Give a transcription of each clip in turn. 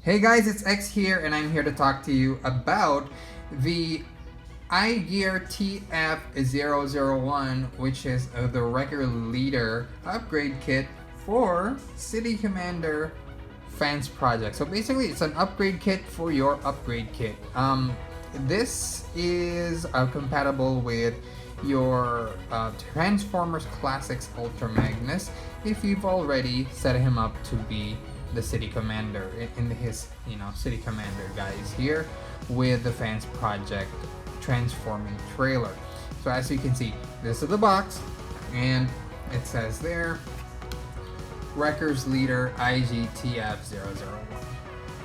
Hey guys, it's X here, and I'm here to talk to you about the iGear TF001, which is the Voyager and Leader upgrade kit for City Commander Fansproject. So basically, it's an upgrade kit for your upgrade kit. This is compatible with your Transformers Classics Ultra Magnus if you've already set him up to be the City Commander in his City Commander guys here with the Fansproject transforming trailer. So as you can see, this is the box, and it says there Voyager's Leader IG-TF001.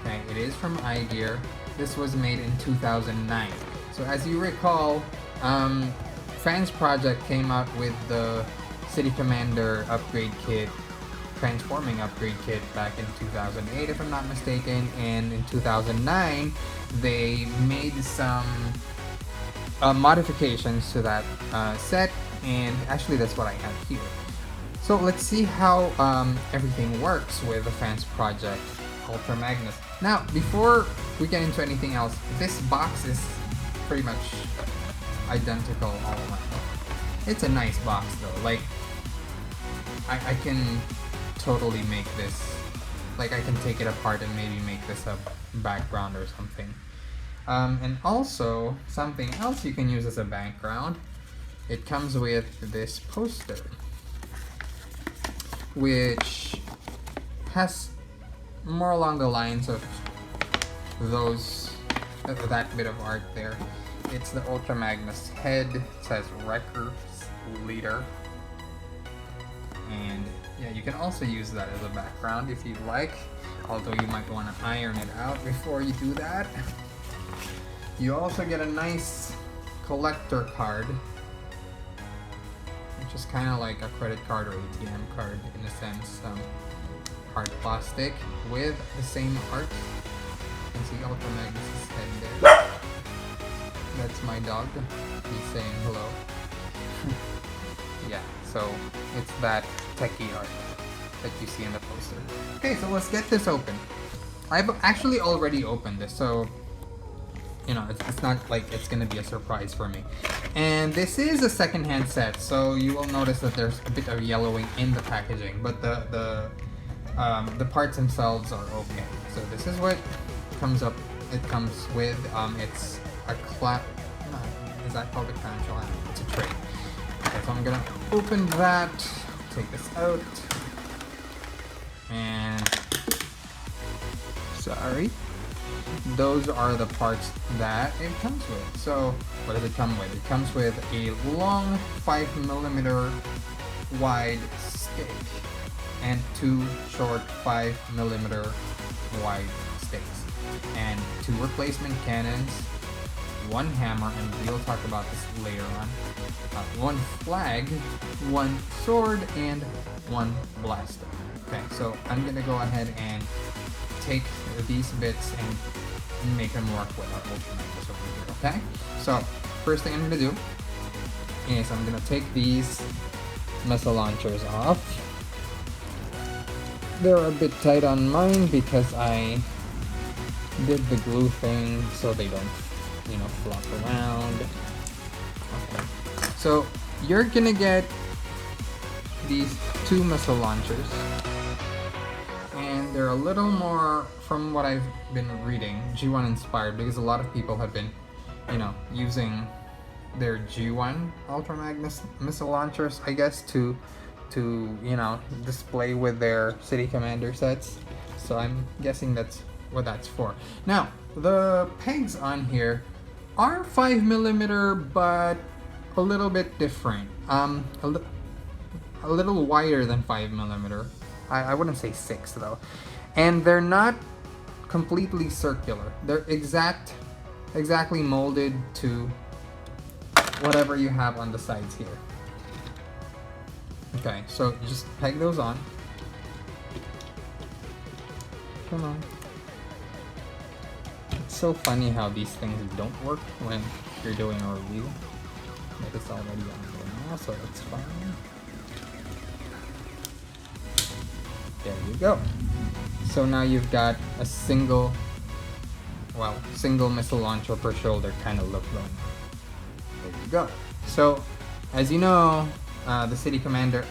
Okay, it is from iGear. This was made in 2009. So as you recall, Fansproject came out with the City Commander upgrade kit, transforming upgrade kit back in 2008 if I'm not mistaken, and in 2009 they made some modifications to that set, and actually that's what I have here. So let's see how everything works with the Fansproject Ultra Magnus. Now before we get into anything else, this box is pretty much identical all around. It's a nice box though, like I can totally make this, like I can take it apart and maybe make this a background or something. And also something else you can use as a background, it comes with this poster which has more along the lines of that bit of art there. It's the Ultra Magnus head. It says Voyager's Leader, and yeah, you can also use that as a background if you'd like, although you might want to iron it out before you do that. You also get a nice collector card, which is kind of like a credit card or ATM card in a sense. Hard plastic with the same art. You can see Ultra Magnus' head there. That's my dog. He's saying hello. Yeah, so it's that techie art that you see in the poster. Okay, so let's get this open. I've actually already opened this, so it's not like it's gonna be a surprise for me. And this is a second-hand set, so you will notice that there's a bit of yellowing in the packaging, but the parts themselves are okay. So this is what comes up. It comes with it's a is that called a clamshell? It's a tray. Okay, so I'm gonna open that, take this out, and sorry, those are the parts that it comes with. So what does it come with? It comes with a long 5mm wide stick and two short 5mm wide sticks, and two replacement cannons, one hammer, and we'll talk about this later on, one flag, one sword, and one blaster. Okay, so I'm gonna go ahead and take these bits and make them work with our Ultra Magnus over here, okay? So, first thing I'm gonna do is I'm gonna take these missile launchers off. They're a bit tight on mine because I did the glue thing so they don't flop around. Okay. So you're gonna get these two missile launchers, and they're a little more, from what I've been reading, G1 inspired, because a lot of people have been using their G1 Ultra Magnus missile launchers, I guess, to display with their City Commander sets. So I'm guessing that's what that's for. Now the pegs on here are 5mm, but a little bit different. A little wider than 5mm. I wouldn't say 6 though. And they're not completely circular. They're exactly molded to whatever you have on the sides here. Okay, so just peg those on. Come on. It's so funny how these things don't work when you're doing a review. But it's already on there now, so it's fine. There you go. So now you've got a single missile launcher per shoulder kind of look going on. There you go. So, as you know, the City Commander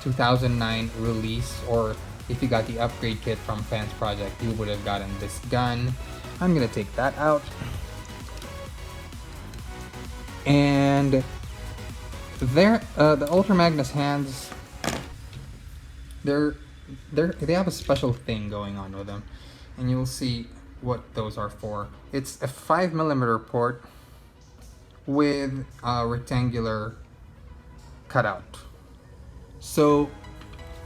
2009 release, or if you got the upgrade kit from Fansproject, you would have gotten this gun. I'm gonna take that out. And there, the Ultra Magnus hands, they have a special thing going on with them, and you'll see what those are for. It's a 5mm port with a rectangular cutout. So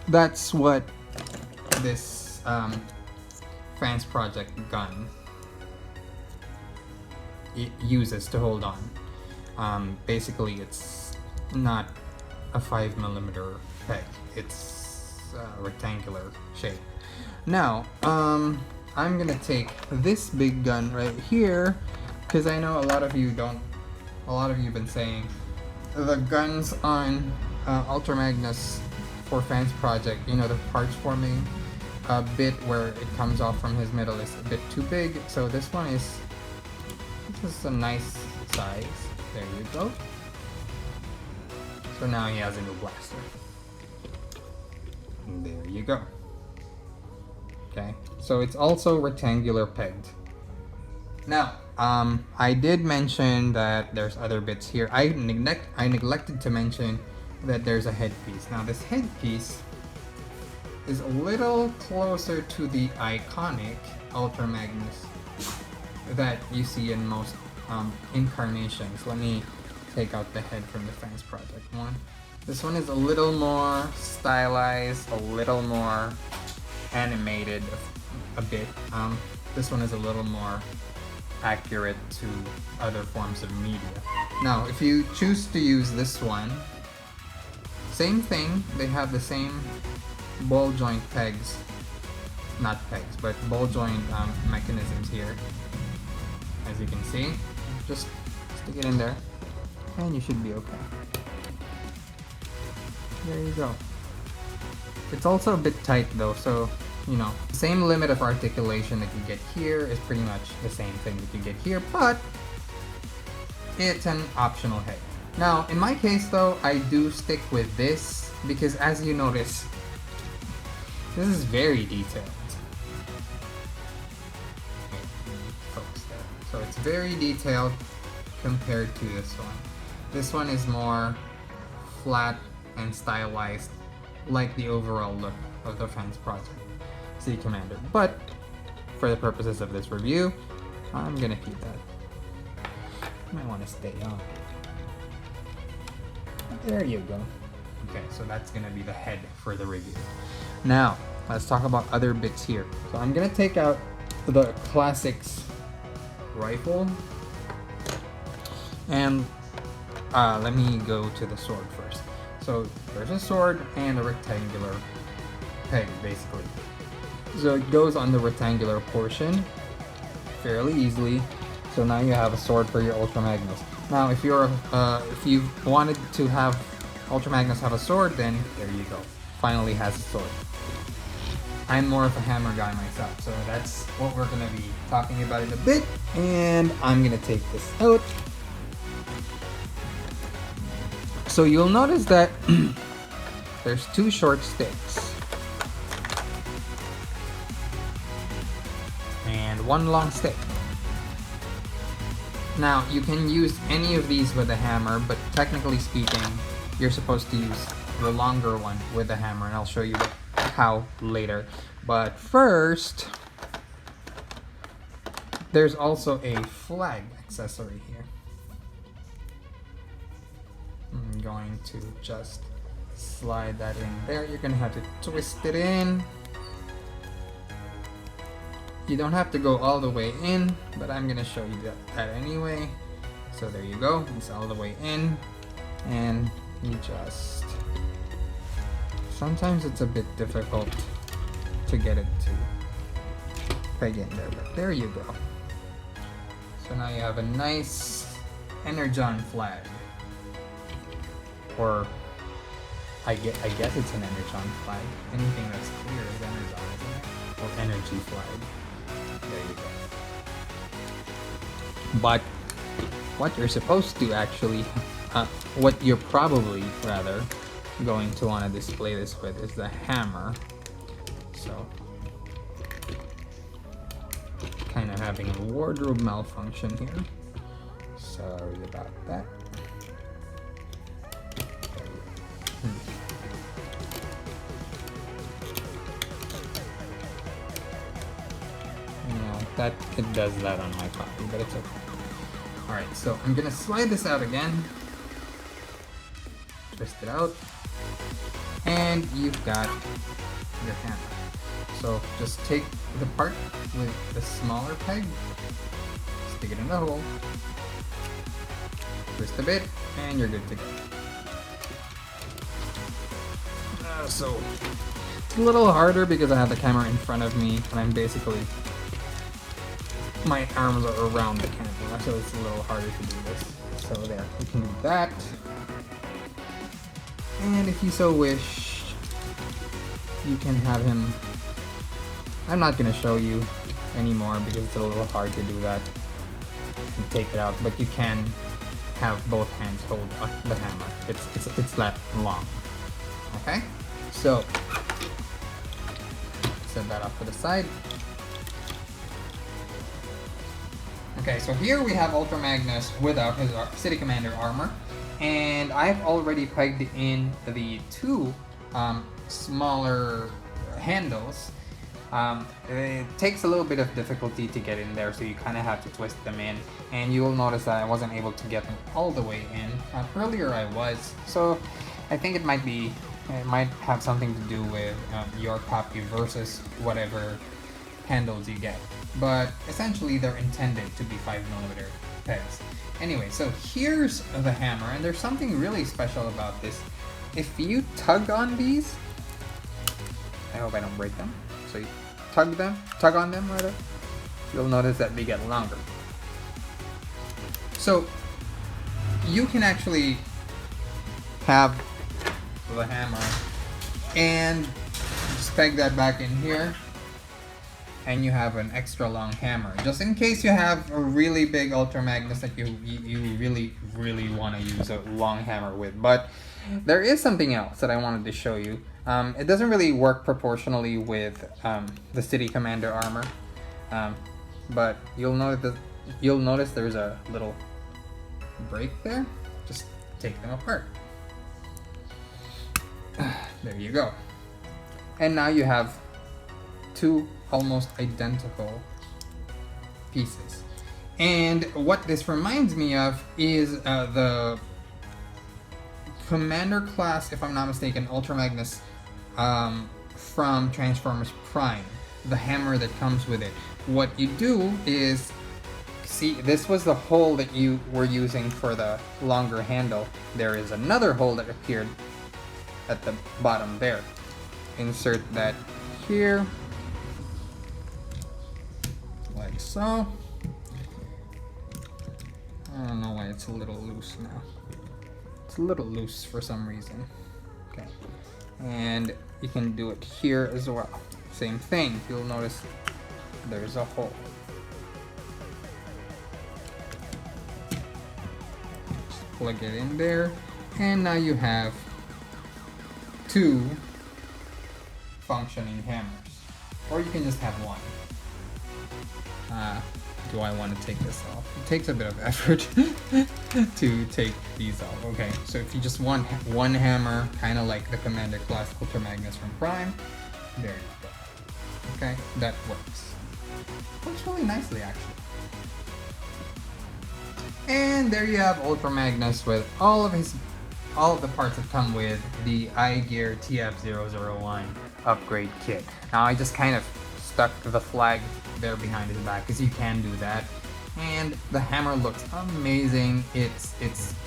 that's what this Fansproject gun it uses to hold on. Basically, it's not a 5mm peg. It's a rectangular shape. Now, I'm gonna take this big gun right here, because I know a lot of you have been saying the guns on Ultra Magnus for Fansproject, you know, the parts forming bit where it comes off from his middle is a bit too big. So this one is just a nice size. There you go. So now he has a new blaster. And there you go. Okay, so it's also rectangular pegged. Now, I did mention that there's other bits here. I neglected to mention that there's a headpiece. Now, this headpiece is a little closer to the iconic Ultra Magnus that you see in most incarnations. Let me take out the head from the Fansproject one. This one is a little more stylized, a little more animated a bit. This one is a little more accurate to other forms of media. Now, if you choose to use this one, same thing, they have the same ball joint pegs, not pegs, but ball joint mechanisms here. As you can see, just stick it in there and you should be okay. There you go. It's also a bit tight though, so you know, same limit of articulation that you get here is pretty much the same thing that you get here, but it's an optional head. Now, in my case though, I do stick with this because as you notice, this is very detailed. Focus there. So it's very detailed compared to this one. This one is more flat and stylized, like the overall look of the Fansproject City Commander. But for the purposes of this review, I'm gonna keep that. You might want to stay on. There you go. Okay, so that's gonna be the head for the review. Now, let's talk about other bits here. So I'm gonna take out the Classics rifle, and let me go to the sword first. So there's a sword and a rectangular peg, basically. So it goes on the rectangular portion fairly easily. So now you have a sword for your Ultra Magnus. Now, if you wanted to have Ultra Magnus have a sword, then there you go. Finally has a sword. I'm more of a hammer guy myself, so that's what we're gonna be talking about in a bit. And I'm gonna take this out. So you'll notice that there's two short sticks and one long stick. Now, you can use any of these with a hammer, but technically speaking, you're supposed to use the longer one with a hammer, and I'll show you how later. But first, there's also a flag accessory here. I'm going to just slide that in there. You're gonna have to twist it in. You don't have to go all the way in, but I'm gonna show you that anyway. So there you go, it's all the way in, and you just, sometimes it's a bit difficult to get it to peg in there, but there you go. So now you have a nice Energon flag, or I guess it's an Energon flag. Anything that's clear is Energon, isn't it? Or energy flag. There you go. But what you're supposed to actually, what you're probably rather going to want to display this with is the hammer. So, kind of having a wardrobe malfunction here. Sorry about that. That it does that on my copy, but it's okay. Alright, so I'm gonna slide this out again. Twist it out. And you've got your hammer. So just take the part with the smaller peg, stick it in the hole, twist a bit, and you're good to go. So it's a little harder because I have the camera in front of me and I'm basically, my arms are around the camera, so it's a little harder to do this. So there, you can do that. And if you so wish, you can have him, I'm not going to show you anymore because it's a little hard to do that and take it out, but you can have both hands hold the hammer. It's that long. Okay? So, set that off to the side. Okay, so here we have Ultra Magnus without his City Commander armor, and I've already pegged in the two smaller handles. It takes a little bit of difficulty to get in there, so you kind of have to twist them in, and you will notice that I wasn't able to get them all the way in. Earlier I was, so I think it might have something to do with your copy versus whatever handles you get. But essentially they're intended to be 5mm pegs. Anyway, so here's the hammer, and there's something really special about this. If you tug on these, I hope I don't break them. So you tug on them rather, you'll notice that they get longer. So you can actually have the hammer and just peg that back in here, and you have an extra long hammer, just in case you have a really big Ultra Magnus that you really want to use a long hammer with. But there is something else that I wanted to show you. It doesn't really work proportionally with the City Commander armor, but you'll notice there's a little break there. Just take them apart. There you go. And now you have two almost identical pieces. And what this reminds me of is the Commander class, if I'm not mistaken, Ultra Magnus from Transformers Prime, the hammer that comes with it. What you do is, see, this was the hole that you were using for the longer handle. There is another hole that appeared at the bottom there. Insert that here, like so. I don't know why it's a little loose now. It's a little loose for some reason. Okay, and you can do it here as well. Same thing. You'll notice there's a hole. Just plug it in there, and now you have two functioning hammers. Or you can just have one. Do I want to take this off? It takes a bit of effort to take these off. Okay, so if you just want one hammer, kind of like the Commander class Ultra Magnus from Prime, there you go. Okay, that works. Works really nicely, actually. And there you have Ultra Magnus with all of the parts that come with the iGear TF001 upgrade kit. Now I just kind of stuck the flag there behind his back because you can do that, and the hammer looks amazing. It's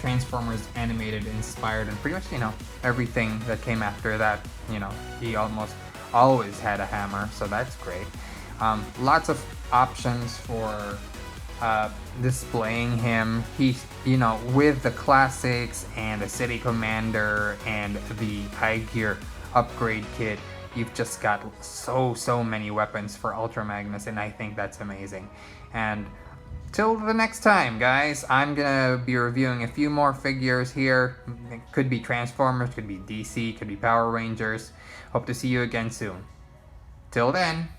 Transformers animated, inspired, and pretty much, you know, everything that came after that. You know, he almost always had a hammer, so that's great. Lots of options for displaying him. He's, you know, with the classics and the City Commander and the iGear upgrade kit, you've just got so many weapons for Ultra Magnus, and I think that's amazing. And till the next time, guys, I'm gonna be reviewing a few more figures here. It could be Transformers, could be DC, could be Power Rangers. Hope to see you again soon. Till then.